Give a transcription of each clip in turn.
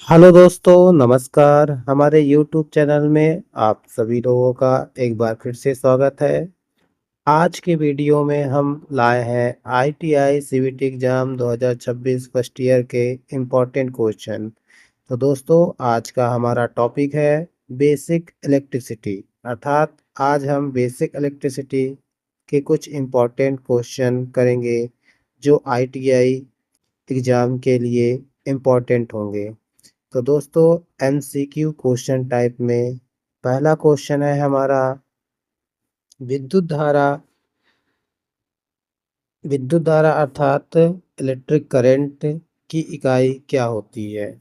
Hello दोस्तों, नमस्कार। हमारे यूट्यूब चैनल में आप सभी लोगों का एक बार फिर से स्वागत है। आज के वीडियो में हम लाए हैं ITI CVT exam 2026 first year के इम्पोर्टेंट क्वेश्चन। तो दोस्तों, आज का हमारा टॉपिक है बेसिक इलेक्ट्रिसिटी, अर्थात आज हम बेसिक इलेक्ट्रिसिटी के कुछ इम्पोर्टेंट क्वेश्चन करेंगे जो आईटीआई एग्ज़ाम के लिए इम्पोर्टेंट होंगे। तो दोस्तों, एमसीक्यू क्वेश्चन टाइप में पहला क्वेश्चन है हमारा, विद्युत धारा विद्युत धारा अर्थात इलेक्ट्रिक करंट की इकाई क्या होती है।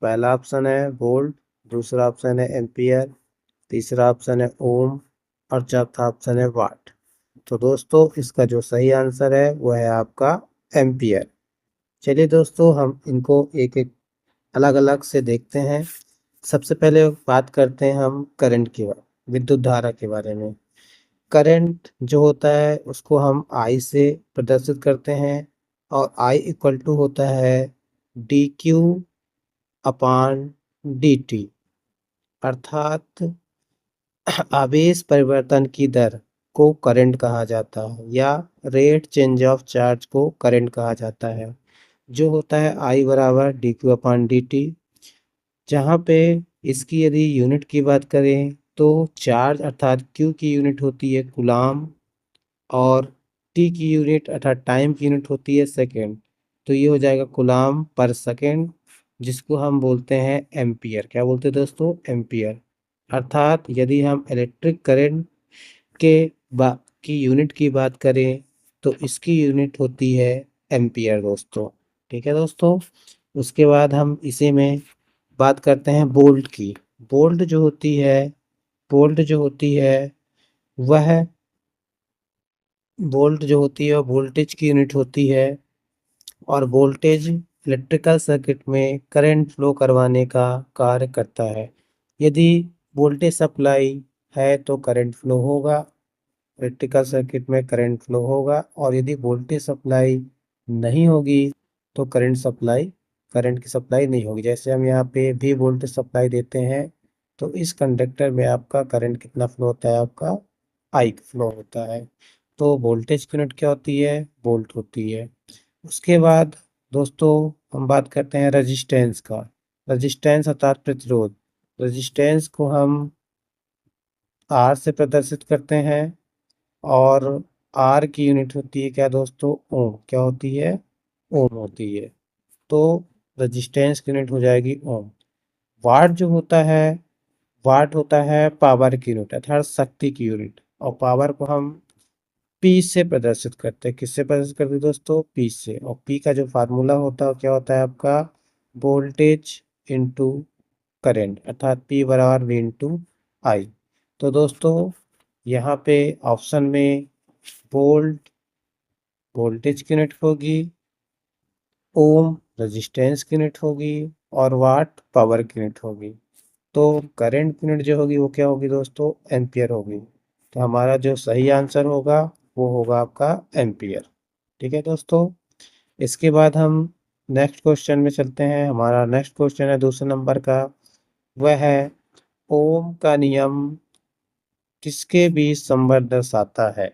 पहला ऑप्शन है वोल्ट, दूसरा ऑप्शन है एम्पियर, तीसरा ऑप्शन है ओम और चौथा ऑप्शन है वाट। तो दोस्तों, इसका जो सही आंसर है वो है आपका एम्पियर। चलिए दोस्तों, हम इनको एक एक अलग अलग से देखते हैं। सबसे पहले बात करते हैं हम करंट की, विद्युत धारा के बारे में। करंट जो होता है उसको हम आई से प्रदर्शित करते हैं और आई इक्वल टू होता है डी क्यू अपान डी टी, अर्थात आवेश परिवर्तन की दर को करंट कहा जाता है या रेट चेंज ऑफ चार्ज को करंट कहा जाता है, जो होता है आई बराबर डी क्यू अपान डी टी। जहाँ पे इसकी यदि यूनिट की बात करें तो चार्ज अर्थात क्यू की यूनिट होती है कूलाम और टी की यूनिट अर्थात टाइम की यूनिट होती है सेकेंड। तो ये हो जाएगा कूलाम पर सेकेंड, जिसको हम बोलते हैं एम्पियर। क्या बोलते हैं दोस्तों? एम्पियर। अर्थात यदि हम इलेक्ट्रिक करंट के की यूनिट की बात करें तो इसकी यूनिट होती है एम्पियर दोस्तों। ठीक है दोस्तों, उसके बाद हम इसी में बात करते हैं वोल्ट की। वोल्ट जो होती है वोल्ट जो होती है वह वोल्ट जो होती है वोल्टेज की यूनिट होती है और वोल्टेज इलेक्ट्रिकल सर्किट में करंट फ्लो करवाने का कार्य करता है। यदि वोल्टेज सप्लाई है तो करंट फ्लो होगा, इलेक्ट्रिकल सर्किट में करंट फ्लो होगा, और यदि वोल्टेज सप्लाई नहीं होगी तो करंट की सप्लाई नहीं होगी। जैसे हम यहाँ पे भी वोल्टेज सप्लाई देते हैं तो इस कंडक्टर में आपका करंट कितना फ्लो होता है? आपका आई फ्लो होता है। तो वोल्टेज की यूनिट क्या होती है? वोल्ट होती है। उसके बाद दोस्तों, हम बात करते हैं रजिस्टेंस का। रजिस्टेंस अर्थात प्रतिरोध। रजिस्टेंस को हम आर से प्रदर्शित करते हैं और आर की यूनिट होती है क्या दोस्तों? ओम। क्या होती है? ओम होती है। तो रजिस्टेंस की यूनिट हो जाएगी ओम। वाट जो होता है, वाट होता है पावर की यूनिट अर्थात शक्ति की यूनिट, और पावर को हम पी से प्रदर्शित करते हैं। किससे प्रदर्शित करते हैं दोस्तों? पी से। और पी का जो फार्मूला होता है क्या होता है आपका? वोल्टेज इंटू करेंट, अर्थात पी बराबर वी इंटू आई। तो दोस्तों, यहाँ पे ऑप्शन में वोल्ट वोल्टेज की यूनिट होगी, ओम रेजिस्टेंस की यूनिट होगी और वाट पावर की यूनिट होगी। तो करंट की यूनिट जो होगी वो क्या होगी दोस्तों? एम्पियर होगी। तो हमारा जो सही आंसर होगा वो होगा आपका एम्पियर। ठीक है दोस्तों, इसके बाद हम नेक्स्ट क्वेश्चन में चलते हैं। हमारा नेक्स्ट क्वेश्चन है दूसरे नंबर का, वह है ओम का नियम किसके बीच संबंध दर्शाता है।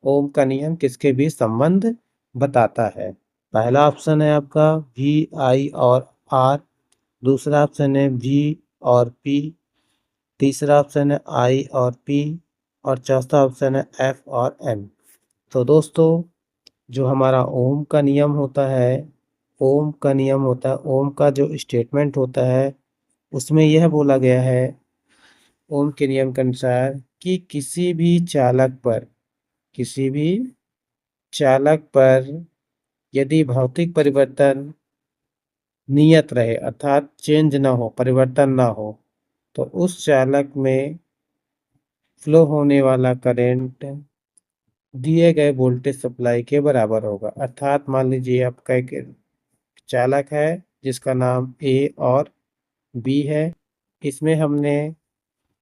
ओम का नियम किसके बीच संबंध बताता है। पहला ऑप्शन है आपका वी आई और आर, दूसरा ऑप्शन है वी और पी, तीसरा ऑप्शन है आई और पी, और चौथा ऑप्शन है एफ और एम। तो दोस्तों, जो हमारा ओम का नियम होता है, ओम का जो स्टेटमेंट होता है उसमें यह बोला गया है ओम के नियम के अनुसार कि किसी भी चालक पर यदि भौतिक परिवर्तन नियत रहे अर्थात चेंज ना हो, परिवर्तन ना हो, तो उस चालक में फ्लो होने वाला करंट दिए गए वोल्टेज सप्लाई के बराबर होगा। अर्थात मान लीजिए आपका एक चालक है जिसका नाम ए और बी है, इसमें हमने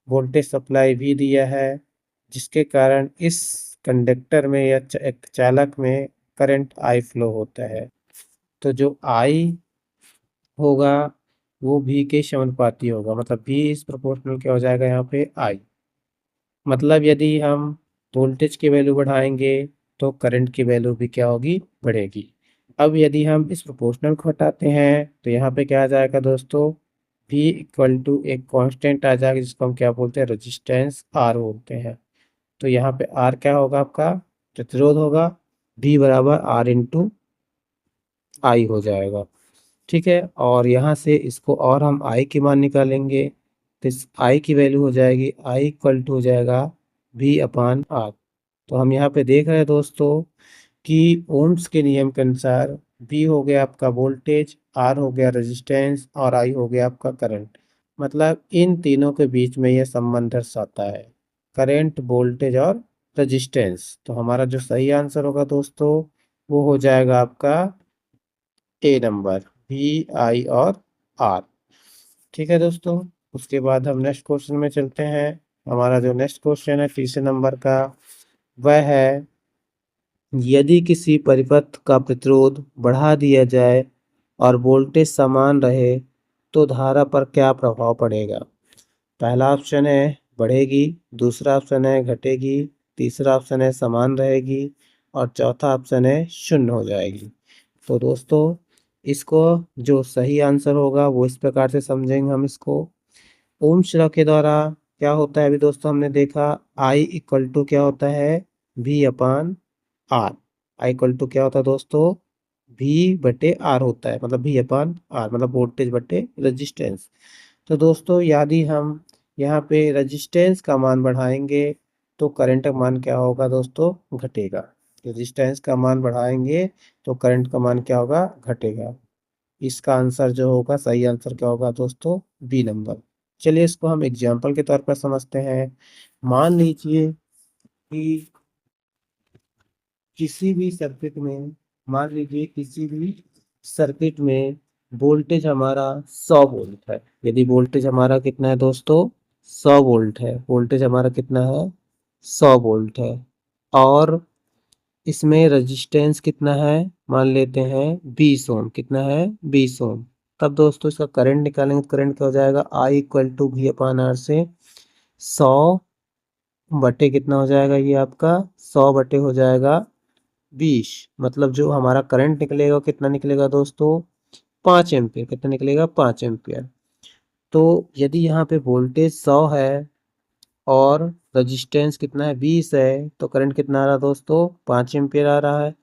वोल्टेज सप्लाई भी दिया है जिसके कारण इस कंडक्टर में या एक चालक में करंट आई फ्लो होता है। तो जो आई होगा वो V के समानुपाती होगा, मतलब V इज प्रोपोर्शनल क्या हो जाएगा यहाँ पे I। मतलब यदि हम वोल्टेज की वैल्यू बढ़ाएंगे तो करंट की वैल्यू भी क्या होगी, बढ़ेगी। अब यदि हम इस प्रोपोर्शनल को हटाते हैं तो यहाँ पे क्या आ जाएगा दोस्तों, V इक्वल टू एक कांस्टेंट आ जाएगा जिसको हम क्या बोलते हैं, रेजिस्टेंस R बोलते हैं। तो यहाँ पे R क्या होगा, आपका प्रतिरोध होगा। V बराबर R इंटू आई हो जाएगा। ठीक है, और यहाँ से इसको और हम आई की मान निकालेंगे तो इस आई की वैल्यू हो जाएगी, आई इक्वल टू हो जाएगा V अपान आर। तो हम यहाँ पे देख रहे हैं दोस्तों कि ओम्स के नियम के अनुसार V हो गया आपका वोल्टेज, R हो गया रेजिस्टेंस और I हो गया आपका करंट। मतलब इन तीनों के बीच में यह संबंध दर्शाता है, करंट, वोल्टेज और रेजिस्टेंस। तो हमारा जो सही आंसर होगा दोस्तों वो हो जाएगा आपका ए नंबर, V, I और R। ठीक है दोस्तों, उसके बाद हम नेक्स्ट क्वेश्चन में चलते हैं। हमारा जो नेक्स्ट क्वेश्चन है तीसरे नंबर का, वह है यदि किसी परिपथ का प्रतिरोध बढ़ा दिया जाए और वोल्टेज समान रहे तो धारा पर क्या प्रभाव पड़ेगा। पहला ऑप्शन है बढ़ेगी, दूसरा ऑप्शन है घटेगी, तीसरा ऑप्शन है समान रहेगी और चौथा ऑप्शन है शून्य हो जाएगी। तो दोस्तों इसको जो सही आंसर होगा वो इस प्रकार से समझेंगे हम इसको। ओम्स लॉ के द्वारा क्या होता है, अभी दोस्तों हमने देखा आई इक्वल टू क्या होता है, V upon R. I equal to क्या होता है दोस्तों, V बटे आर होता है, मतलब V अपान आर मतलब वोल्टेज बटे रेजिस्टेंस। तो दोस्तों यदि हम यहाँ पे रेजिस्टेंस का मान बढ़ाएंगे तो करंट का मान क्या होगा दोस्तों, घटेगा। रेजिस्टेंस का मान बढ़ाएंगे तो करंट का मान क्या होगा, घटेगा। इसका आंसर जो होगा, सही आंसर क्या होगा दोस्तों, बी नंबर। चलिए इसको हम एग्जाम्पल के तौर पर समझते हैं। मान लीजिए कि किसी भी सर्किट में, मान लीजिए किसी भी सर्किट में वोल्टेज हमारा 100 वोल्ट है। यदि वोल्टेज हमारा कितना है दोस्तों, 100 वोल्ट है। वोल्टेज हमारा कितना है, 100 वोल्ट है। और इसमें रेजिस्टेंस कितना है, मान लेते हैं 20 ओम। कितना है, 20 ओम। तब दोस्तों इसका करंट निकालेंगे तो करंट क्या हो जाएगा, I equal to V upon R से 100 बटे कितना हो जाएगा, ये आपका 100 बटे हो जाएगा 20। मतलब जो हमारा करंट निकलेगा वो कितना निकलेगा दोस्तों, 5 एम्पियर। कितना निकलेगा, 5 एम्पियर। तो यदि यहाँ पे वोल्टेज 100 है और रजिस्टेंस कितना है, 20 है, तो करंट कितना आ रहा है दोस्तों, 5 एम्पियर आ रहा है।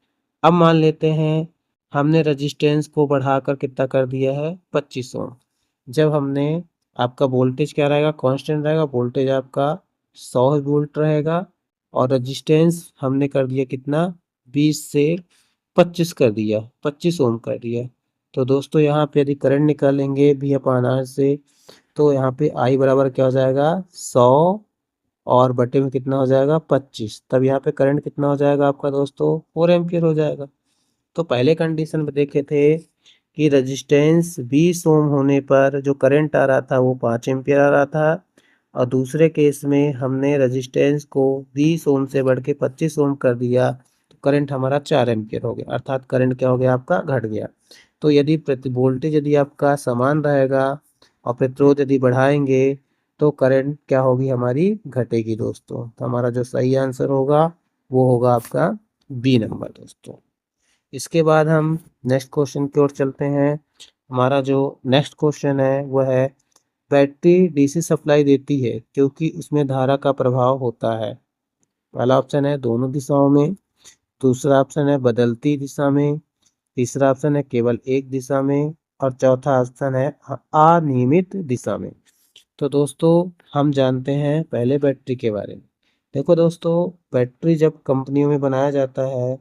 अब मान लेते हैं हमने रजिस्टेंस को बढ़ाकर कितना कर दिया है, 25 ओम। जब हमने, आपका वोल्टेज क्या रहेगा, कांस्टेंट रहेगा, वोल्टेज आपका 100 वोल्ट रहेगा और रजिस्टेंस हमने कर दिया कितना, 20 से 25 कर दिया, 25 ओम कर दिया। तो दोस्तों यहाँ पे यदि करंट निकालेंगे V अपान आर से तो यहाँ पे I बराबर क्या हो जाएगा, 100 और बटे में कितना हो जाएगा, 25। तब यहाँ पे करंट कितना हो जाएगा आपका दोस्तों, 4 एम्पियर हो जाएगा। तो पहले कंडीशन में देखे थे कि रेजिस्टेंस 20 ओम होने पर जो करंट आ रहा था वो 5 एम्पियर आ रहा था, और दूसरे केस में हमने रेजिस्टेंस को 20 ओम से बढ़ के 25 ओम कर दिया तो करंट हमारा 4 एम्पियर हो गया, अर्थात करंट क्या हो गया, आपका घट गया। तो यदि प्रति वोल्टेज यदि आपका समान रहेगा और प्रतिरोध यदि बढ़ाएंगे तो करंट क्या होगी, हमारी घटेगी दोस्तों। तो हमारा जो सही आंसर होगा वो होगा आपका बी नंबर दोस्तों। इसके बाद हम नेक्स्ट क्वेश्चन की ओर चलते हैं। हमारा जो नेक्स्ट क्वेश्चन है वह है बैटरी डीसी सप्लाई देती है क्योंकि उसमें धारा का प्रभाव होता है। पहला ऑप्शन है दोनों दिशाओं में, दूसरा ऑप्शन है बदलती दिशा में, तीसरा ऑप्शन है केवल एक दिशा में और चौथा ऑप्शन है अनियमित दिशा में। तो दोस्तों हम जानते हैं पहले बैटरी के बारे में। देखो दोस्तों, बैटरी जब कंपनियों में बनाया जाता है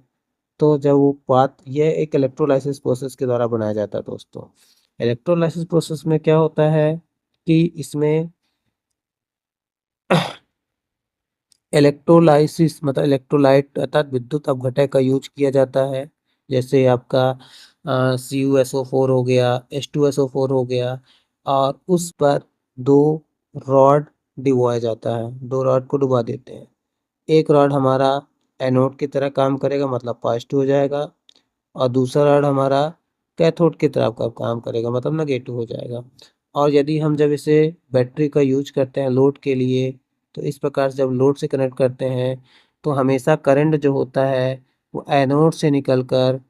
तो जब वो बात, यह एक इलेक्ट्रोलाइसिस प्रोसेस के द्वारा बनाया जाता है दोस्तों। इलेक्ट्रोलाइसिस प्रोसेस में क्या होता है कि इसमें इलेक्ट्रोलाइसिस मतलब इलेक्ट्रोलाइट अर्थात विद्युत अपघटक का यूज किया जाता है। जैसे आपका CuSO4 हो गया, H2SO4 हो गया, और उस पर दो रॉड डुबोया जाता है, दो रॉड को डुबा देते हैं। एक रॉड हमारा एनोड की तरह काम करेगा, मतलब पॉजिटिव हो जाएगा, और दूसरा रॉड हमारा कैथोड की तरफ का काम करेगा, मतलब नेगेटिव हो जाएगा। और यदि हम जब इसे बैटरी का यूज करते हैं लोड के लिए, तो इस प्रकार से जब लोड से कनेक्ट करते हैं तो हमेशा करंट जो होता है वो एनोड से निकलकर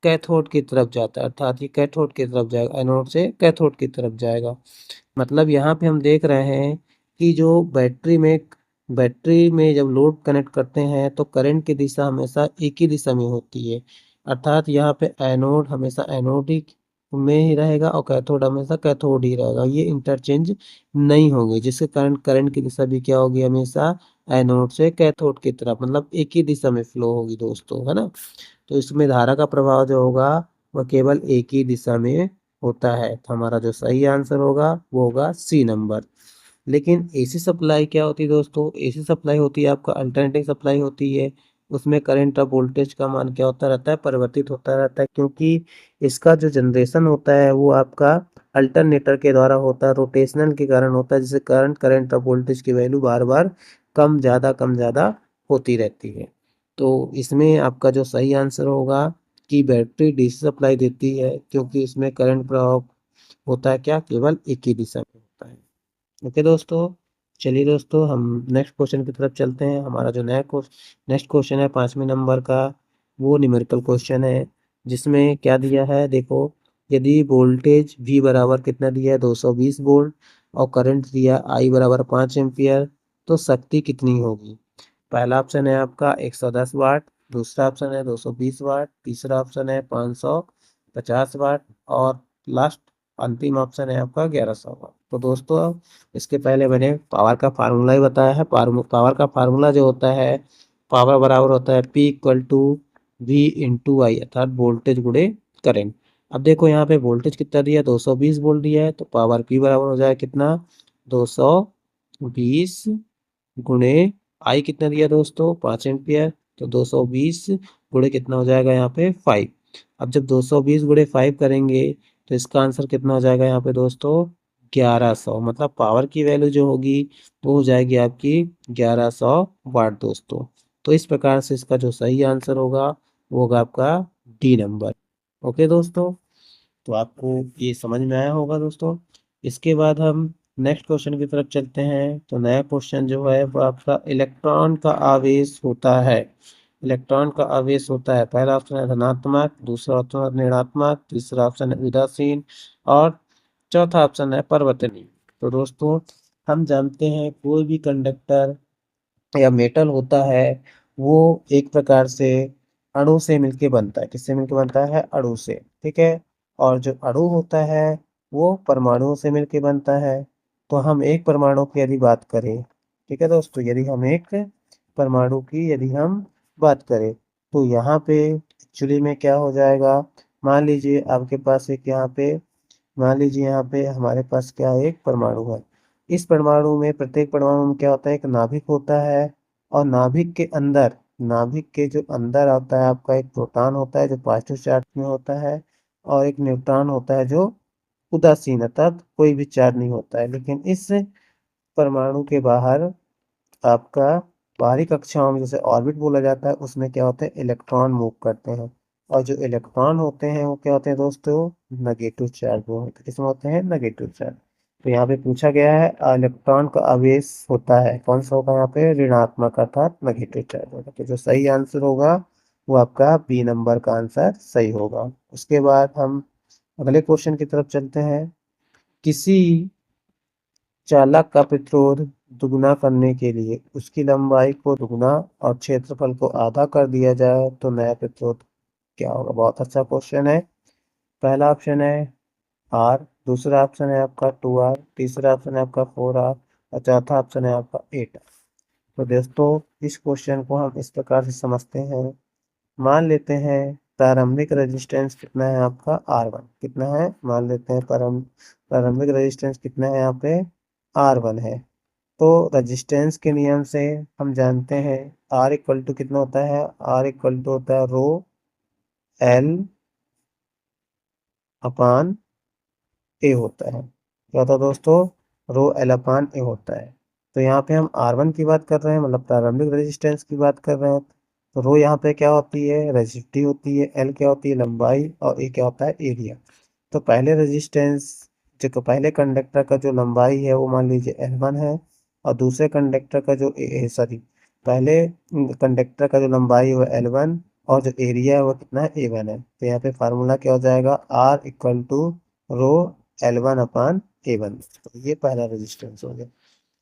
कैथोड की तरफ जाता है, अर्थात ये कैथोड की तरफ जाएगा, एनोड से कैथोड की तरफ जाएगा। मतलब यहाँ पे हम देख रहे हैं कि जो बैटरी में जब लोड कनेक्ट करते हैं तो करंट की दिशा हमेशा एक ही दिशा में होती है, अर्थात यहाँ पे एनोड हमेशा एनोड ही में ही रहेगा और कैथोड हमेशा कैथोड ही रहेगा, ये इंटरचेंज नहीं होंगे, जिसके कारण करंट की दिशा भी क्या होगी, हमेशा एनोड से कैथोड की तरफ, मतलब एक ही दिशा में फ्लो होगी दोस्तों, है ना। तो इसमें धारा का प्रभाव जो होगा वह केवल एक ही दिशा में होता है। तो हमारा जो सही आंसर होगा वो होगा सी नंबर। लेकिन एसी सप्लाई क्या होती है दोस्तों, एसी सप्लाई होती है आपका अल्टरनेटिंग सप्लाई होती है। उसमें करंट और वोल्टेज का मान क्या होता रहता है, परिवर्तित होता रहता है, क्योंकि इसका जो जनरेशन होता है वो आपका अल्टरनेटर के द्वारा होता है, रोटेशनल के कारण होता है, जिससे करंट और वोल्टेज की वैल्यू बार बार कम ज़्यादा होती रहती है। तो इसमें आपका जो सही आंसर होगा कि बैटरी डीसी सप्लाई देती है, क्योंकि इसमें करंट प्रवाह होता है क्या, केवल एक ही दिशा में होता है। ओके दोस्तों, चलिए दोस्तों हम नेक्स्ट क्वेश्चन की तरफ चलते हैं। हमारा जो नेक्स्ट क्वेश्चन है 5वें नंबर का, वो न्यूमेरिकल क्वेश्चन है, जिसमें क्या दिया है देखो। यदि वोल्टेज V बराबर कितना दिया है, 220 वोल्ट, और करंट दिया I बराबर 5 एम्पियर, तो शक्ति कितनी होगी। पहला ऑप्शन है आपका 110 वाट, दूसरा ऑप्शन है 220 वाट, तीसरा ऑप्शन है 550 वाट, और लास्ट अंतिम ऑप्शन है आपका 1100 वाट। तो दोस्तों इसके पहले मैंने पावर का फार्मूला ही बताया है। पावर का फार्मूला जो होता है, पावर बराबर होता है P equal to V into I, अर्थात वोल्टेज गुणे करेंट। अब देखो यहाँ पे वोल्टेज कितना दिया है, 220 वोल्ट दिया है, तो पावर P बराबर हो जाए कितना, 220 गुणे आई कितना दिया दोस्तों, 5 एम्पियर, तो 220 गुणे कितना हो जाएगा यहाँ पे 5। अब जब 220 गुणे 5 करेंगे तो इसका आंसर कितना हो जाएगा यहाँ पे दोस्तों, 1100, मतलब पावर की वैल्यू जो होगी वो हो जाएगी आपकी 1100 वाट दोस्तों। तो इस प्रकार से इसका जो सही आंसर होगा वो होगा आपका डी नंबर। ओके दोस्तों, तो आपको ये समझ में आया होगा दोस्तों। इसके बाद हम नेक्स्ट क्वेश्चन की तरफ चलते हैं। तो नया क्वेश्चन जो है वो आपका इलेक्ट्रॉन का आवेश होता है। इलेक्ट्रॉन का आवेश होता है, पहला ऑप्शन है धनात्मक, दूसरा ऑप्शन है ऋणात्मक, तीसरा ऑप्शन है उदासीन, और चौथा ऑप्शन है परिवर्तनीय। तो दोस्तों हम जानते हैं कोई भी कंडक्टर या मेटल होता है वो एक प्रकार से अणु से मिलके बनता है। किससे मिलके बनता है, अणु से, ठीक है। और जो अणु होता है वो परमाणुओं से मिलके बनता है। तो हम एक परमाणु की यदि बात करें, ठीक है दोस्तों, यदि हम एक परमाणु की यदि हम बात करें तो यहाँ पे एक्चुअली में क्या हो जाएगा, मान लीजिए आपके पास एक यहाँ पे, मान लीजिए यहाँ पे हमारे पास क्या है, एक परमाणु है। इस परमाणु में, प्रत्येक परमाणु में क्या होता है, एक नाभिक होता है, और नाभिक के जो अंदर आता है आपका एक प्रोटॉन होता है जो पॉजिटिव चार्ज में होता है, और एक न्यूट्रॉन होता है जो उदासीन, अर्थात कोई भी चार्ज नहीं होता है। लेकिन इस परमाणु के बाहर आपका बाहरी कक्षाओं में, जैसे ऑर्बिट बोला जाता है, उसमें क्या होता है, इलेक्ट्रॉन मूव करते हैं। और जो इलेक्ट्रॉन होते हैं वो क्या होते हैं दोस्तों, नेगेटिव चार्ज वो होते हैं। किसमें होते हैं, नेगेटिव चार्ज। तो यहाँ पे पूछा गया है इलेक्ट्रॉन का आवेश होता है, कौन सा होगा यहाँ पे, ऋणात्मक, अर्थात नेगेटिव चार्ज होगा। तो जो सही आंसर होगा वो आपका बी नंबर का आंसर सही होगा। उसके बाद हम अगले क्वेश्चन की तरफ चलते हैं। किसी चालक का प्रतिरोध दुगुना करने के लिए उसकी लंबाई को दुगुना और क्षेत्रफल को आधा कर दिया जाए तो नया प्रतिरोध क्या होगा। बहुत अच्छा क्वेश्चन है। पहला ऑप्शन है आर, दूसरा ऑप्शन है आपका 2R, तीसरा ऑप्शन है आपका 4R, और चौथा ऑप्शन है आपका 8R। तो दोस्तों इस क्वेश्चन को हम इस प्रकार से समझते हैं। मान लेते हैं प्रारंभिक रेजिस्टेंस कितना है आपका, R1 कितना है, मान लेते हैं प्रारंभिक रेजिस्टेंस कितना है यहाँ पे, R1 है। तो रेजिस्टेंस के नियम से हम जानते हैं R इक्वल टू कितना होता है, R इक्वल टू होता है रो एल अपान ए होता है। क्या होता है दोस्तों, रो एल अपान ए होता है। तो यहाँ पे हम R1 की बात कर रहे हैं, मतलब प्रारंभिक रेजिस्टेंस की बात कर रहे हैं। तो रो यहाँ पे क्या होती है, रेजिस्टिविटी होती है, एल क्या होती है, लंबाई, और ए क्या होता है, एरिया। तो पहले रेजिस्टेंस, जो पहले कंडक्टर का जो लंबाई है वो मान लीजिए L1 है, और दूसरे कंडक्टर का जो सॉरी, पहले कंडक्टर का जो लंबाई है वो L1, और जो एरिया है वो कितना है, A1 है। तो यहाँ पे फार्मूला क्या हो जाएगा, R equal to rho L1 upon A1। तो ये पहला रेजिस्टेंस हो गया।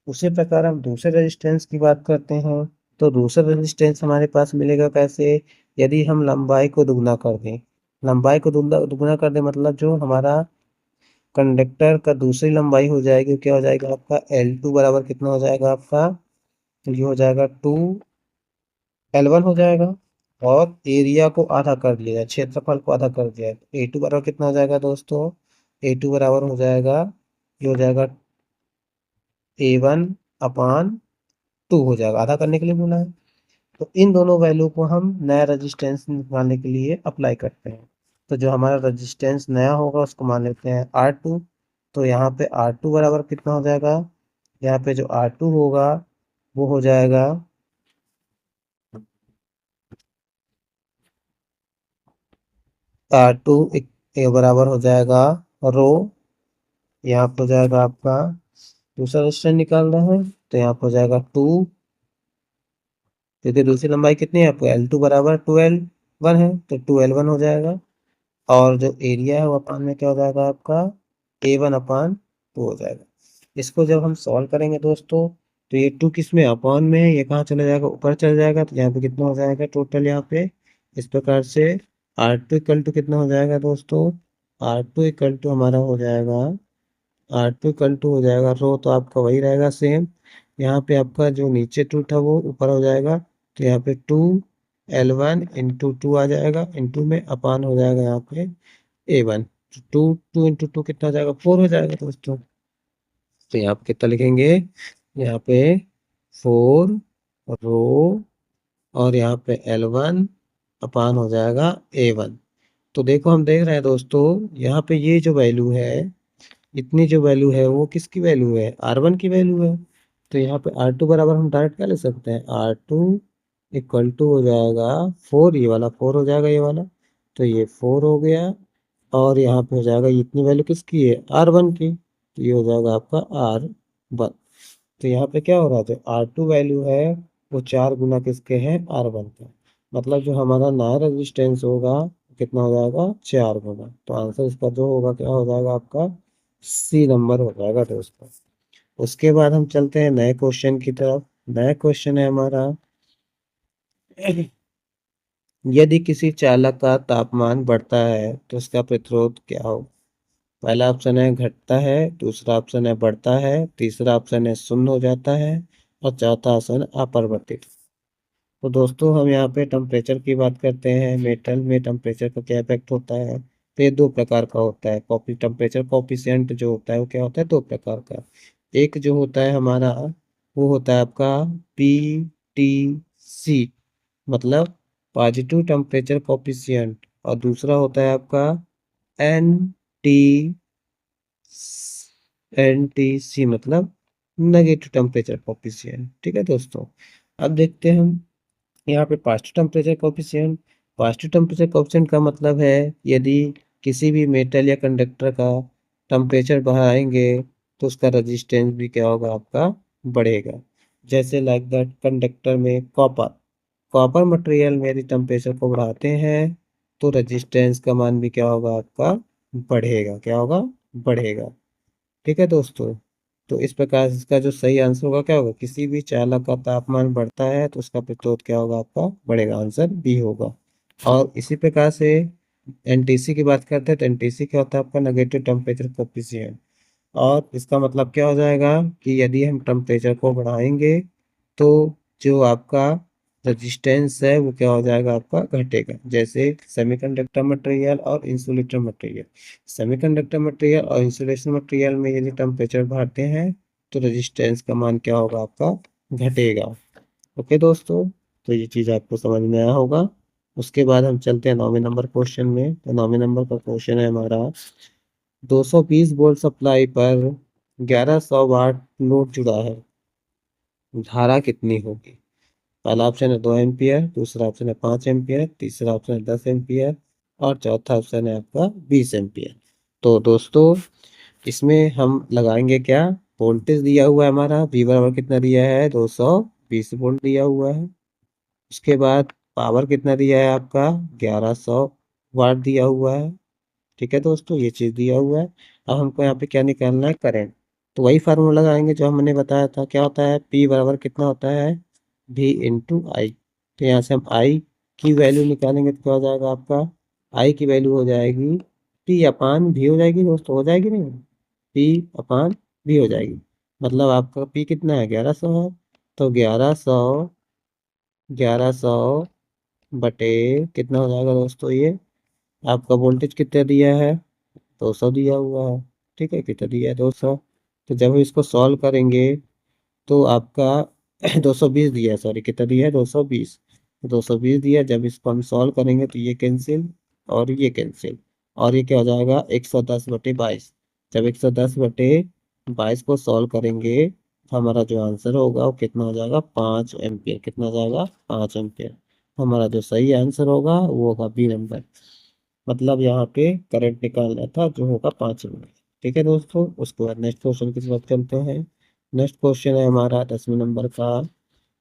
उसी प्रकार हम दूसरे रेजिस्टेंस की बात करते हैं। तो दूसरा रेजिस्टेंस हमारे पास मिलेगा कैसे, यदि हम लंबाई को दुगना कर दें। लंबाई को दुगना दुगना कर दें मतलब जो हमारा कंडक्टर का दूसरी लंबाई हो जाएगी, क्या हो जाएगा आपका, L2 बराबर कितना हो जाएगा आपका, तो ये हो जाएगा 2L1 हो जाएगा। और एरिया को आधा कर लिया जाए, क्षेत्रफल को आधा कर दिया है, तो A2 बराबर कितना हो जाएगा दोस्तों, A2 बराबर हो जाएगा, ये हो जाएगा A1 अपान 2 हो जाएगा, आधा करने के लिए बोला है। तो इन दोनों वैल्यू को हम नया रेजिस्टेंस निकालने के लिए अप्लाई करते हैं। तो जो हमारा रेजिस्टेंस नया होगा उसको मान लेते हैं R2। तो यहाँ पे R2 बराबर कितना हो जाएगा, यहाँ पे जो R2 होगा वो हो जाएगा R2 बराबर हो जाएगा रो, यहाँ पे हो जाएगा आपका दूसरा रेजिस्टेंस निकाल रहे हैं, तो यहाँ पे हो जाएगा 2, क्योंकि दूसरी लंबाई कितनी है आपको, L2 बराबर 2L1 है, तो 2L1 हो जाएगा। और जो एरिया है वो अपान में क्या हो जाएगा आपका, A1 अपान 2 हो जाएगा। इसको जब हम सॉल्व करेंगे दोस्तों, तो ये 2 किस में, अपान में है, ये कहाँ चला जाएगा, ऊपर चल जाएगा, तो यहाँ पे कितना हो जाएगा टोटल यहाँ पे। इस प्रकार से R2 इक्वल टू कितना हो जाएगा दोस्तों, R2 इक्वल टू हमारा हो जाएगा, R2 इक्वल टू हो जाएगा रो, तो आपका वही रहेगा सेम। यहाँ पे आपका जो नीचे 2 था वो ऊपर हो जाएगा, तो यहाँ पे 2L1 इंटू 2 आ जाएगा, इंटू में अपान हो जाएगा यहाँ पे A1। 2 इंटू 2 कितना हो जाएगा, 4 हो जाएगा दोस्तों। तो यहाँ पे कितना लिखेंगे, यहाँ पे 4 रो, और यहाँ पे L1 अपान हो जाएगा A1। तो देखो हम देख रहे हैं दोस्तों, यहाँ पे ये जो वैल्यू है, इतनी जो वैल्यू है वो किसकी वैल्यू है, R1 की वैल्यू है। तो यहाँ पे R2 बराबर हम डायरेक्ट क्या ले सकते हैं, R2 इक्वल टू हो जाएगा 4, ये वाला 4 हो जाएगा, ये वाला, तो ये 4 हो गया। और यहाँ पे हो जाएगा इतनी वैल्यू किसकी है, R1 की, तो ये हो जाएगा आपका R1। तो यहाँ पे क्या हो रहा है, जो R2 वैल्यू है वो 4 गुना किसके हैं, R1 का। मतलब जो हमारा नया रेजिस्टेंस होगा कितना हो जाएगा, 4 गुना। तो आंसर इसका जो होगा क्या हो जाएगा आपका, C नंबर हो जाएगा दोस्तों। उसके बाद हम चलते हैं नए क्वेश्चन की तरफ। नया क्वेश्चन है हमारा, यदि किसी चालक का तापमान बढ़ता है तो उसका प्रतिरोध क्या हो। पहला ऑप्शन है घटता है, दूसरा ऑप्शन है बढ़ता है, तीसरा ऑप्शन है शून्य हो जाता है, और चौथा ऑप्शन अपरिवर्तित। तो दोस्तों हम यहाँ पे टेम्परेचर की बात करते हैं, मेटल में टेम्परेचर का क्या इफेक्ट होता है। तो ये दो प्रकार का होता है, कॉपी टेम्परेचर कोफिशिएंट जो होता है वो क्या होता है, दो प्रकार का। एक जो होता है हमारा वो होता है आपका PTC, मतलब पॉजिटिव टेम्परेचर कोफिशिएंट, और दूसरा होता है आपका NT NTC, मतलब नेगेटिव टेम्परेचर कोफिशिएंट। ठीक है दोस्तों, अब देखते हैं हम यहाँ पे positive temperature coefficient. Positive temperature coefficient का मतलब है यदि किसी भी मेटल या कंडक्टर का टेम्परेचर बढ़ाएंगे तो उसका रेजिस्टेंस भी क्या होगा आपका, बढ़ेगा। जैसे लाइक दैट कंडक्टर में कॉपर, कॉपर मटेरियल में यदि टेम्परेचर को बढ़ाते हैं तो रेजिस्टेंस का मान भी क्या होगा आपका, बढ़ेगा। क्या होगा, बढ़ेगा। ठीक है दोस्तों, तो इस प्रकार से इसका जो सही आंसर होगा क्या होगा, किसी भी चालक का तापमान बढ़ता है तो उसका प्रतिरोध क्या होगा आपका, बढ़ेगा। आंसर बी होगा। और इसी प्रकार से एनटीसी की बात करते हैं, तो एनटीसी क्या होता है आपका, नेगेटिव टेम्परेचर कोफिशिएंट। और इसका मतलब क्या हो जाएगा कि यदि हम टेम्परेचर को बढ़ाएंगे तो जो आपका रेजिस्टेंस है वो क्या हो जाएगा आपका, घटेगा। जैसे सेमीकंडक्टर मटेरियल और इंसुलेटर मटेरियल, सेमीकंडक्टर मटेरियल और इंसुलेशन मटेरियल में यदि टेम्परेचर बढ़ाते हैं तो रेजिस्टेंस का मान क्या होगा आपका, घटेगा। ओके दोस्तों, तो ये चीज़ आपको समझ में आया होगा। उसके बाद हम चलते हैं 9वें नंबर क्वेश्चन में। तो 9वें नंबर का क्वेश्चन है हमारा, 220 वोल्ट सप्लाई पर 1100 वाट लोड जुड़ा है, धारा कितनी होगी। पहला ऑप्शन है 2 एम्पियर, दूसरा ऑप्शन है 5 एम्पियर, तीसरा ऑप्शन है 10 एम्पियर और चौथा ऑप्शन है आपका 20 एम्पियर। तो दोस्तों इसमें हम लगाएंगे क्या, वोल्टेज दिया हुआ है हमारा V बराबर कितना दिया है 220 वोल्ट दिया हुआ है। उसके बाद पावर कितना दिया है आपका 1100 वाट दिया हुआ है। ठीक है दोस्तों, ये चीज़ दिया हुआ है। अब हमको यहाँ पे क्या निकालना है, करंट। तो वही फार्मूला लगाएंगे जो हमने बताया था, क्या होता है P बराबर कितना होता है V इंटू आई। तो यहाँ से हम आई की वैल्यू निकालेंगे तो क्या हो जाएगा आपका, आई की वैल्यू हो जाएगी P अपान V हो जाएगी दोस्तों, हो जाएगी नहीं, P अपान V हो जाएगी। मतलब आपका P कितना है 1100 है। तो 1100 बटे कितना हो जाएगा दोस्तों, ये आपका वोल्टेज कितना दिया है 200 दिया हुआ है। ठीक है, कितना दिया है 200। तो जब हम इसको सॉल्व करेंगे तो आपका 220 दिया है, सॉरी कितना दिया है 220। 220 दिया है, जब इसको हम सॉल्व करेंगे तो ये कैंसिल और ये कैंसिल, और ये क्या हो जाएगा 110/22। जब 110/22 को सॉल्व करेंगे तो हमारा जो आंसर होगा वो कितना हो जाएगा 5 एम्पियर। कितना हो जाएगा 5 एम्पियर। हमारा जो सही आंसर होगा वो होगा बी नंबर। मतलब यहाँ पे करंट निकालना था जो होगा 5 एम्पियर। ठीक है दोस्तों, उसके बाद नेक्स्ट क्वेश्चन की तरफ चलते हैं। नेक्स्ट क्वेश्चन है हमारा 10वें नंबर का,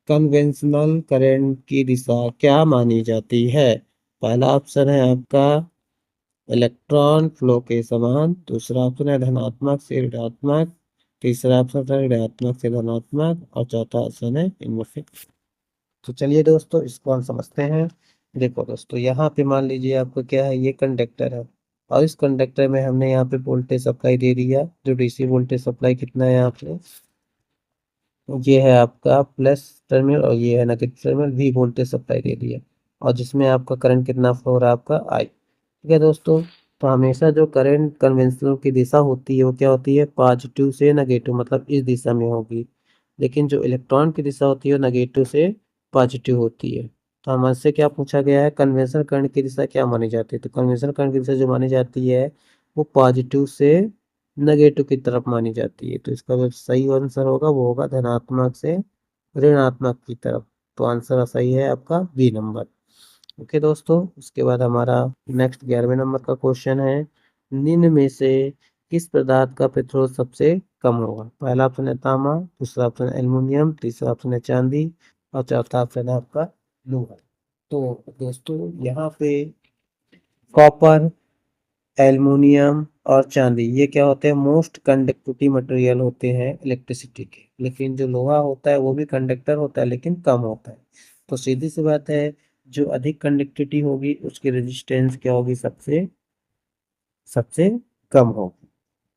कन्वेंशनल करंट की दिशा क्या मानी जाती है। पहला ऑप्शन है आपका इलेक्ट्रॉन फ्लो के समान, दूसरा ऑप्शन है धनात्मक से ऋणात्मक, तीसरा ऑप्शन है ऋणात्मक से धनात्मक और चौथा ऑप्शन है इनमें से। तो चलिए दोस्तों इसको हम समझते हैं। देखो दोस्तों, यहाँ पे मान लीजिए आपको क्या है, ये कंडक्टर है और इस कंडक्टर में हमने यहाँ पे वोल्टेज सप्लाई दे दिया। जो डीसी वोल्टेज सप्लाई कितना है यहाँ पे, ये है आपका प्लस टर्मिनल और ये है negative terminal, V voltage supply दे दिया। और जिसमें आपका करंट कितना फ्लो हो रहा है आपका I। ठीक है दोस्तों, तो हमेशा जो करंट कन्वेंशनल की दिशा होती है वो क्या होती है, पॉजिटिव से नेगेटिव, मतलब इस दिशा में होगी। लेकिन जो इलेक्ट्रॉन की दिशा होती है वो नेगेटिव से पॉजिटिव होती है। तो हमसे क्या पूछा गया है, कन्वेंशनल करंट की दिशा क्या मानी जाती है। तो कन्वेंशनल करंट की दिशा जो मानी जाती है वो पॉजिटिव से नेगेटिव की तरफ मानी जाती है। तो इसका जो सही आंसर होगा वो होगा धनात्मक से ऋणात्मक की तरफ। तो आंसर सही है आपका बी नंबर। ओके दोस्तों, उसके बाद हमारा नेक्स्ट 11वें नंबर का क्वेश्चन है, निम्न में से किस पदार्थ का प्रतिरोध सबसे कम होगा। पहला ऑप्शन है तांबा, दूसरा ऑप्शन है एल्युमिनियम, तीसरा ऑप्शन है चांदी और चौथा ऑप्शन है आपका लोहा। तो दोस्तों यहाँ पे कॉपर, एल्युमिनियम और चांदी ये क्या होते हैं, मोस्ट कंडक्टिविटी मटेरियल होते हैं इलेक्ट्रिसिटी के। लेकिन जो लोहा होता है वो भी कंडक्टर होता है लेकिन कम होता है। तो सीधी सी बात है, जो अधिक कंडक्टिविटी होगी उसकी रेजिस्टेंस क्या होगी, सबसे सबसे कम होगी।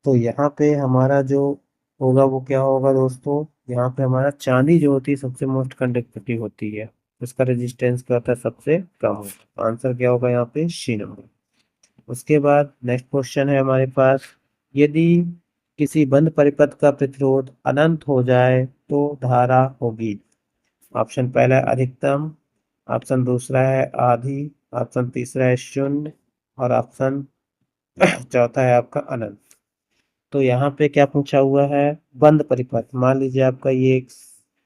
तो यहाँ पे हमारा जो होगा वो क्या होगा दोस्तों, यहाँ पे हमारा चांदी जो होती है सबसे मोस्ट कंडक्टिविटी होती है, उसका रेजिस्टेंस क्या होता है सबसे कम होता है। आंसर क्या होगा यहाँ पे सी नंबर। उसके बाद नेक्स्ट क्वेश्चन है हमारे पास, यदि किसी बंद परिपथ का प्रतिरोध अनंत हो जाए तो धारा होगी। ऑप्शन पहला है अधिकतम, ऑप्शन दूसरा है आधी, ऑप्शन तीसरा है शून्य और ऑप्शन चौथा है आपका अनंत। तो यहाँ पे क्या पूछा हुआ है, बंद परिपथ। मान लीजिए आपका ये एक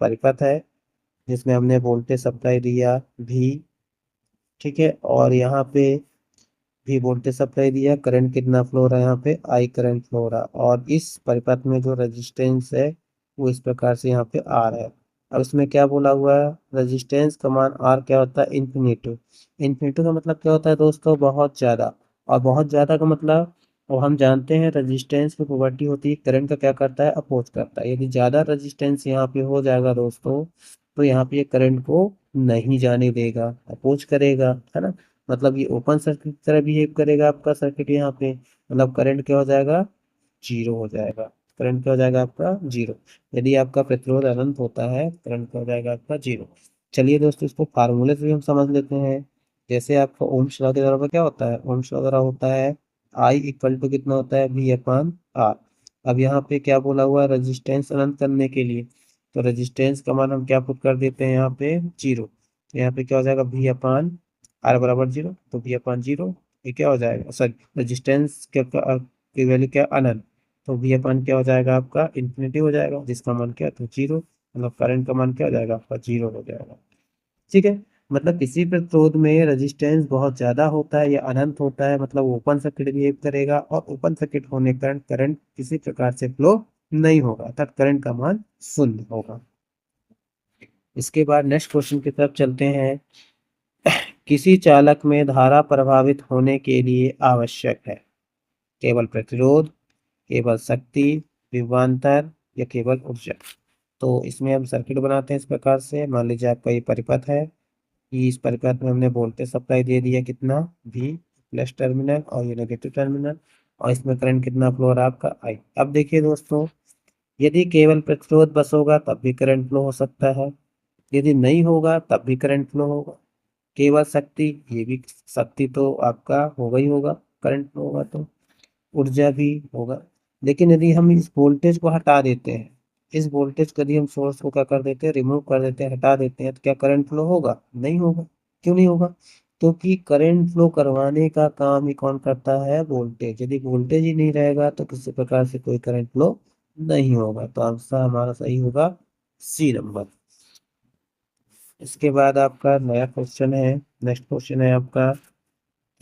परिपथ है जिसमें हमने वोल्टेज सप्लाई दिया भी, ठीक है, और यहाँ पे भी वोल्टेज सप्लाई दिया, करंट कितना फ्लो हो रहा है यहाँ पे आई करंट फ्लो हो रहा है, और इस परिपथ में जो रेजिस्टेंस है वो इस प्रकार से यहाँ पे आर है। अब इसमें क्या बोला हुआ है, रेजिस्टेंस का मान आर क्या होता है इन्फिनिटिव। इन्फिनिटिव का मतलब क्या होता है दोस्तों, बहुत ज़्यादा। और बहुत ज़्यादा का मतलब, और हम जानते हैं रेजिस्टेंस की प्रॉपर्टी होती है करंट का क्या करता है, अपोज करता है। यदि ज़्यादा रेजिस्टेंस यहाँ पे हो जाएगा दोस्तों तो यहाँ पे ये करंट को नहीं जाने देगा, अपोज करेगा, है ना। मतलब ये ओपन सर्किट की तरह बिहेव करेगा आपका सर्किट यहाँ पे। मतलब करंट क्या हो जाएगा, जीरो हो जाएगा। करंट क्या हो जाएगा आपका जीरो। यदि आपका प्रतिरोध अनंत होता है करंट क्या हो जाएगा आपका जीरो। चलिए दोस्तों इसको फार्मूले से भी हम समझ लेते हैं। जैसे आपका ओम्स लॉ के द्वारा क्या होता है, ओम्स लॉ द्वारा होता है आई इक्वल टू कितना होता है V अपान आर। अब यहाँ पे क्या बोला हुआ है, रेजिस्टेंस अनंत करने के लिए, तो रेजिस्टेंस का मान हम क्या पुट कर देते हैं यहाँ पे जीरो। तो यहाँ पे क्या हो जाएगा V अपान आर बराबर जीरो, तो V अपान जीरो ये क्या हो जाएगा, सॉरी रेजिस्टेंस की वैल्यू क्या अनंत, तो V अपान क्या हो जाएगा आपका इन्फिनिटी हो जाएगा, जिसका मान क्या है तो जीरो। मतलब करंट का मान क्या हो जाएगा आपका जीरो हो जाएगा। ठीक है। मतलब किसी प्रतिरोध में रेजिस्टेंस बहुत ज्यादा होता है या अनंत होता है, मतलब ओपन सर्किट बिहेव करेगा, और ओपन सर्किट होने के कारण करंट किसी प्रकार से फ्लो नहीं होगा, अर्थात करंट का मान शून्य होगा। इसके बाद नेक्स्ट क्वेश्चन की तरफ चलते हैं। किसी चालक में धारा प्रभावित होने के लिए आवश्यक है केवल प्रतिरोध, केवल शक्ति, विभवांतर या केवल ऊर्जा। तो इसमें हम सर्किट बनाते हैं इस प्रकार से। मान लीजिए आपका ये परिपथ है, कि इस परिपथ में हमने वोल्टेज सप्लाई दे दिया कितना, V प्लस टर्मिनल, और ये नेगेटिव टर्मिनल, और इसमें करंट कितना फ्लो हो रहा है आपका I। अब देखिए दोस्तों, यदि केवल प्रतिरोध बस होगा तब भी करंट फ्लो हो सकता है, यदि नहीं होगा तब भी करंट फ्लो होगा। केवल शक्ति, ये भी शक्ति तो आपका होगा ही होगा, करंट फ्लो होगा तो ऊर्जा भी होगा। लेकिन यदि हम इस वोल्टेज को हटा देते हैं, इस वोल्टेज को यदि हम सोर्स को क्या कर देते हैं, रिमूव कर देते हैं, हटा देते हैं, तो क्या करंट फ्लो होगा? नहीं होगा। क्यों नहीं होगा? क्योंकि करंट फ्लो करवाने का काम ही कौन करता है? वोल्टेज। यदि वोल्टेज ही नहीं रहेगा तो किसी प्रकार से कोई करंट फ्लो नहीं होगा। तो आंसर हमारा सही होगा सी नंबर। इसके बाद आपका नया क्वेश्चन है, नेक्स्ट क्वेश्चन है आपका,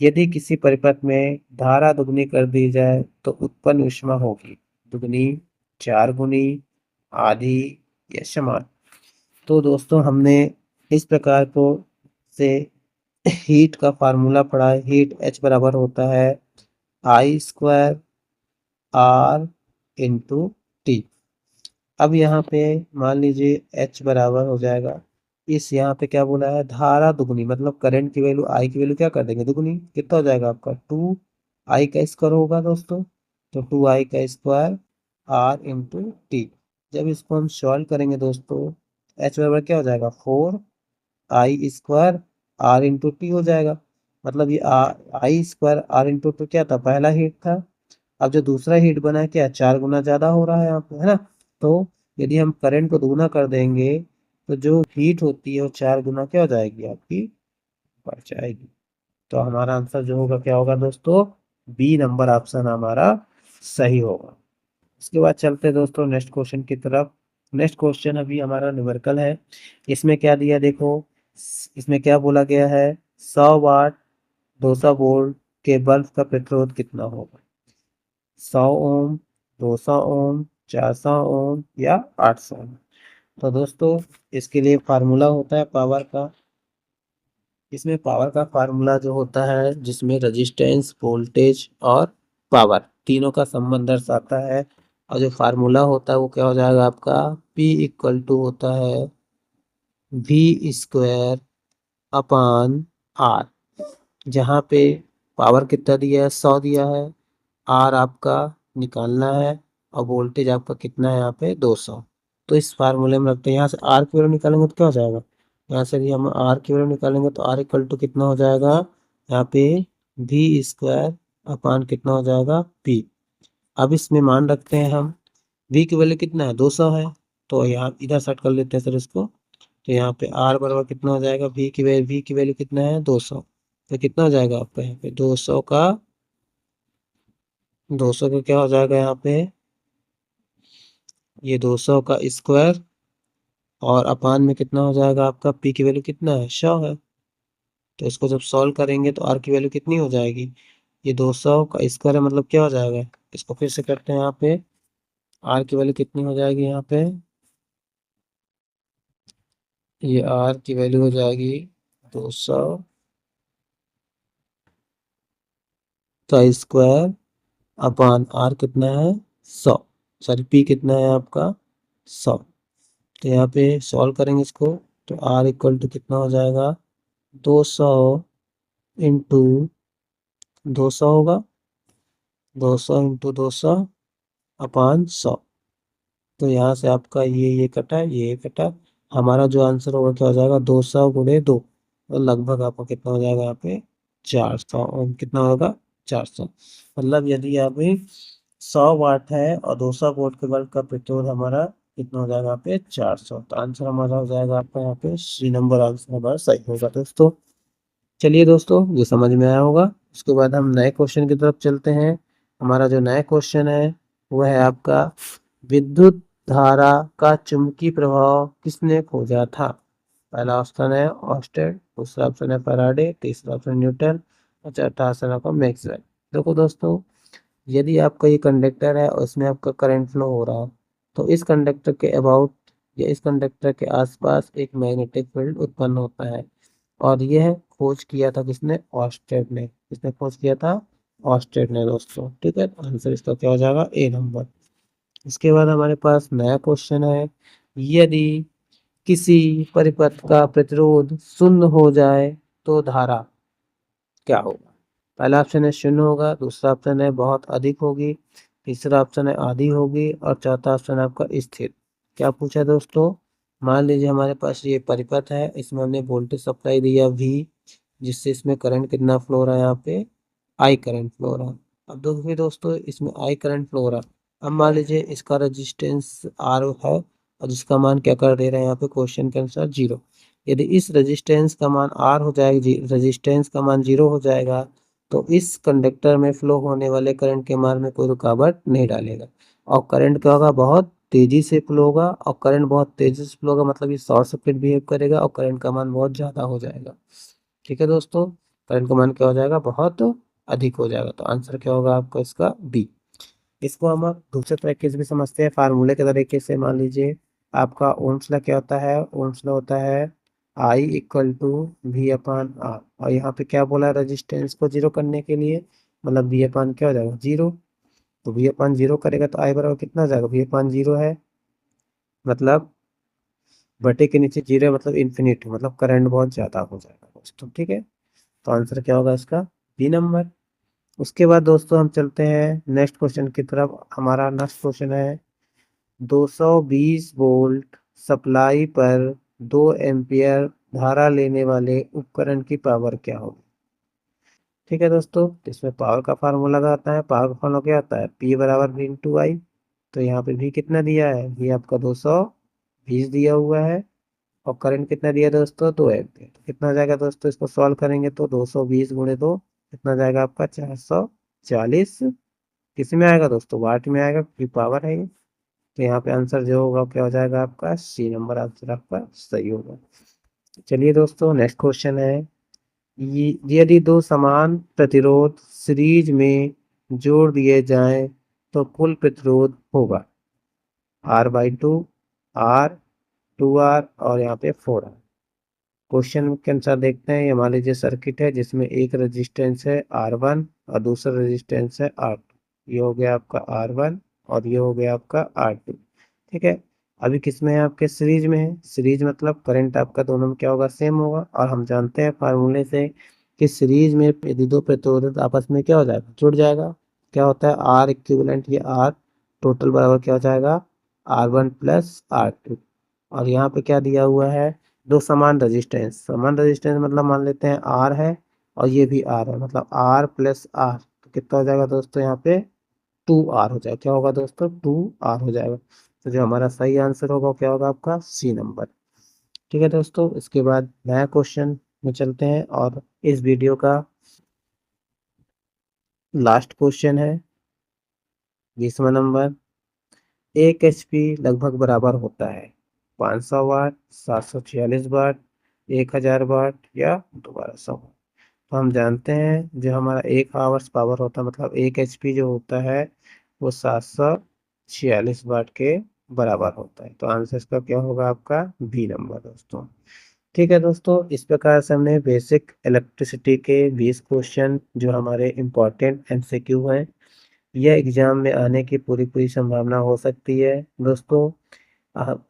यदि किसी परिपथ में धारा दुगनी कर दी जाए तो उत्पन्न ऊष्मा होगी दुगनी, चार गुनी, आधी या समान। तो दोस्तों हमने इस प्रकार को से हीट का फार्मूला पढ़ा है। हीट H बराबर होता है I² R इंटू टी। अब यहाँ पे मान लीजिए H बराबर हो जाएगा, इस यहाँ पे क्या बोला है, धारा दुगनी, मतलब करंट की वैल्यू I की वैल्यू क्या कर देंगे, दुगनी। कितना हो जाएगा आपका, 2I का स्क्वायर होगा दोस्तों, तो 2I का स्क्वायर R इंटू टी। जब इसको हम सॉल्व करेंगे दोस्तों, H बराबर क्या हो जाएगा, 4I² R इंटू टी हो जाएगा। मतलब ये I² R इंटू टी क्या था, पहला हीट था। अब जो दूसरा हीट बना है क्या, 4 गुना ज्यादा हो रहा है यहाँ पे, है ना। तो यदि हम करंट को दोगुना कर देंगे तो जो हीट होती है वो 4 गुना क्या हो जाएगी आपकी, बढ़ जाएगी। तो हमारा आंसर जो होगा क्या होगा दोस्तों, बी नंबर ऑप्शन हमारा सही होगा। इसके बाद चलते हैं दोस्तों नेक्स्ट क्वेश्चन की तरफ। नेक्स्ट क्वेश्चन अभी हमारा न्यूमेरिकल है। इसमें क्या दिया देखो, इसमें क्या बोला गया है, 100 वाट 200 वोल्ट के बल्ब का प्रतिरोध कितना होगा। 100 ओम, 200 ओम, 400 ओम या 800 ओम। तो दोस्तों इसके लिए फार्मूला होता है पावर का। इसमें पावर का फार्मूला जो होता है, जिसमें रेजिस्टेंस, वोल्टेज और पावर तीनों का संबंध दर्शाता है। और जो फार्मूला होता है वो क्या हो जाएगा आपका, P इक्वल टू होता है V² अपान R। जहाँ पे पावर कितना दिया है, 100 दिया है, R आपका निकालना है, और वोल्टेज आपका कितना है यहाँ पे, 200। तो इस फार्मूले में रखते हैं, यहाँ से R की वैल्यू निकालेंगे तो क्या हो जाएगा, यहाँ से यदि हम R की वैल्यू निकालेंगे तो R इक्वल टू कितना हो जाएगा, यहाँ पे V² अपान कितना हो जाएगा, P। अब इसमें मान रखते हैं हम, V की वैल्यू कितना है, 200 है, तो यहाँ इधर सेट कर लेते हैं सर इसको। तो यहाँ पे R बराबर कितना हो जाएगा, V की वैल्यू कितना है, 200। तो कितना हो जाएगा आपका यहाँ पे, 200 का क्या हो जाएगा यहाँ पे, ये 200 का स्क्वायर, और अपान में कितना हो जाएगा आपका, P की वैल्यू कितना है, 100 है। तो इसको जब सॉल्व करेंगे तो R की वैल्यू कितनी हो जाएगी, ये 200 का स्क्वायर है, मतलब क्या हो जाएगा, इसको फिर से करते हैं यहाँ पे, R की वैल्यू कितनी हो जाएगी यहाँ पे, ये R की वैल्यू हो जाएगी 200 का स्क्वायर अपान R कितना है, 100, सॉरी P कितना है आपका, 100। तो यहाँ पे सॉल्व करेंगे इसको, तो R इक्वल टू कितना हो जाएगा, 200 इंटू 200 होगा, 200 इंटू 200 अपान 100। तो यहाँ से आपका ये कटा, ये कटा, हमारा जो आंसर होगा क्या हो जाएगा, 200 गुणे 2, तो लगभग आपको कितना हो जाएगा यहाँ पे, 400 ओम कितना होगा, 400। मतलब यदि यहाँ पे 100 वाट है और 200 वोल्ट के बल्ब का प्रतिरोध हमारा कितना हो जाएगा यहाँ पे, 400। तो आंसर हमारा हो जाएगा आपका यहाँ पे सी नंबर आंसर हमारा सही होगा दोस्तों। चलिए दोस्तों, ये समझ में आया होगा। उसके बाद हम नए क्वेश्चन की तरफ चलते हैं। हमारा जो नया क्वेश्चन है वो है आपका, विद्युत धारा का चुंबकीय प्रभाव किसने खोजा था। पहला ऑप्शन है ऑस्टेड, दूसरा ऑप्शन है फैराडे, तीसरा ऑप्शन न्यूटन और चौथा ऑप्शन आपका मैक्सवेल। देखो दोस्तों, यदि आपका ये कंडक्टर है और इसमें आपका करंट फ्लो हो रहा है, तो इस कंडक्टर के अबाउट या इस कंडक्टर के आसपास एक मैग्नेटिक फील्ड उत्पन्न होता है। और यह खोज किया था किसने? ऑस्टेड ने। किसने खोज किया था? ऑस्टेड ने दोस्तों। ठीक है, तो आंसर इसका क्या हो जाएगा? ए नंबर। इसके बाद हमारे पास नया क्वेश्चन है, यदि किसी परिपथ का प्रतिरोध शून्य हो जाए तो धारा क्या होगा? पहला ऑप्शन है शून्य होगा, दूसरा ऑप्शन है बहुत अधिक होगी, तीसरा ऑप्शन है आधी होगी और चौथा ऑप्शन है आपका स्थिर। क्या पूछा दोस्तों? मान लीजिए हमारे पास ये परिपथ है, इसमें हमने वोल्टेज सप्लाई दिया V, जिससे इसमें करंट कितना फ्लो हो रहा है? यहाँ पे I करंट फ्लो हो रहा है। अब देखिए दोस्तों, इसमें I करंट फ्लो हो रहा है। अब मान लीजिए इसका रेजिस्टेंस R है और जिसका मान क्या कर दे रहे हैं यहाँ पे क्वेश्चन के अनुसार 0। यदि इस रेजिस्टेंस का मान R हो जाएगा, रेजिस्टेंस का मान 0 हो जाएगा, तो इस कंडक्टर में फ्लो होने वाले करंट के मान में कोई रुकावट नहीं डालेगा और करंट क्या होगा? बहुत तेजी से फ्लो होगा। और करंट बहुत तेजी से फ्लो होगा मतलब ये शॉर्ट सर्किट बिहेव करेगा और करंट का मान बहुत ज़्यादा हो जाएगा। ठीक है दोस्तों, करंट का मान क्या हो जाएगा? बहुत अधिक हो जाएगा। तो आंसर क्या होगा आपका इसका? बी। इसको हम अब दूसरे तरीके से भी समझते हैं, फार्मूले के तरीके से। मान लीजिए आपका ओम्स लॉ क्या होता है? ओम्स लॉ होता है I equal to V upon R. और यहाँ पे क्या बोला? रेजिस्टेंस को जीरो करने के लिए, मतलब वी अपान क्या हो जाएगा? जीरो। तो वी अपान जीरो करेगा तो आई बराबर कितना हो जाएगा? वी अपान जीरो है मतलब बटे के नीचे जीरो मतलब इन्फिनिट, मतलब करंट बहुत ज्यादा हो जाएगा दोस्तों। ठीक है, तो आंसर क्या होगा इसका? B number. उसके बाद दोस्तों हम चलते हैं नेक्स्ट क्वेश्चन की तरफ। हमारा नेक्स्ट क्वेश्चन है 220 वोल्ट सप्लाई पर 2 एम्पियर धारा लेने वाले उपकरण की पावर क्या होगी? ठीक है दोस्तों, तो इसमें पावर का फार्मूला लगा आता है। पावर का फार्मूला क्या आता है? P बराबर V इंटू आई। तो यहाँ पे V कितना दिया है? V आपका 220 दिया हुआ है और करंट कितना दिया दोस्तों? 2 एम्पियर। तो कितना जाएगा दोस्तों? इसको सॉल्व करेंगे तो 220 गुणे 2 कितना जाएगा आपका? 440। किस में आएगा दोस्तों? वाट में आएगा क्योंकि पावर है ये। तो यहाँ पे आंसर जो होगा क्या हो जाएगा आपका? सी नंबर आंसर आपका सही होगा। चलिए दोस्तों, नेक्स्ट क्वेश्चन है, यदि दो समान प्रतिरोध सीरीज में जोड़ दिए जाएं तो कुल प्रतिरोध होगा R/2, R, 2R और यहाँ पे 4R। क्वेश्चन के अनुसार देखते हैं, ये मान लीजिए सर्किट है जिसमें एक रेजिस्टेंस है R1 और दूसरा रेजिस्टेंस है R2। ये हो गया आपका R1 और ये हो गया आपका R2। ठीक है, अभी किस में है? आपके सीरीज में है। सीरीज मतलब करंट आपका दोनों में क्या होगा? सेम होगा। और हम जानते हैं फार्मूले से कि सीरीज में यदि दो प्रतिरोधक आपस में क्या हो जाएगा? जुड़ जाएगा। क्या होता है? R इक्विवेलेंट, ये R टोटल बराबर क्या हो जाएगा? R1 plus R2। और यहाँ पे क्या दिया हुआ है? दो समान रेजिस्टेंस। समान रेजिस्टेंस मतलब मान लेते हैं R है और ये भी R है, मतलब R प्लस R। तो कितना हो जाएगा दोस्तों? यहाँ पे 2R हो जाएगा। क्या होगा दोस्तों? 2R हो जाएगा। तो जो हमारा सही आंसर होगा वो क्या होगा आपका? C number. ठीक है दोस्तों, इसके बाद नया क्वेश्चन में चलते हैं और इस वीडियो का लास्ट क्वेश्चन है 20वां नंबर। एक HP लगभग बराबर होता है 500 वाट, 746 वाट, 1000 वाट या 1200 वाट। तो हम जानते हैं जो हमारा 1 आवर्स पावर होता है, मतलब 1 HP जो होता है वो 746 वाट के बराबर होता है। तो आंसर इसका क्या होगा आपका? बी नंबर दोस्तों। ठीक है दोस्तों, इस प्रकार से हमने बेसिक इलेक्ट्रिसिटी के 20 क्वेश्चन जो हमारे इम्पोर्टेंट MCQ हैं, यह एग्जाम में आने की पूरी पूरी संभावना हो सकती है दोस्तों।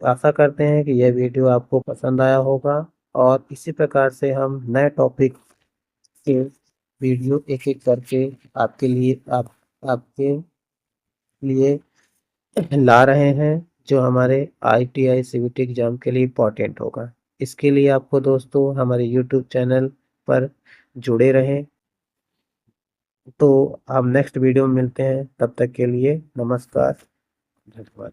आशा करते हैं कि यह वीडियो आपको पसंद आया होगा और इसी प्रकार से हम नए टॉपिक के वीडियो एक एक करके आपके लिए आपके लिए ला रहे हैं, जो हमारे ITI CVT एग्जाम के लिए इम्पोर्टेंट होगा। इसके लिए आपको दोस्तों हमारे यूट्यूब चैनल पर जुड़े रहें। तो हम नेक्स्ट वीडियो में मिलते हैं, तब तक के लिए नमस्कार, धन्यवाद।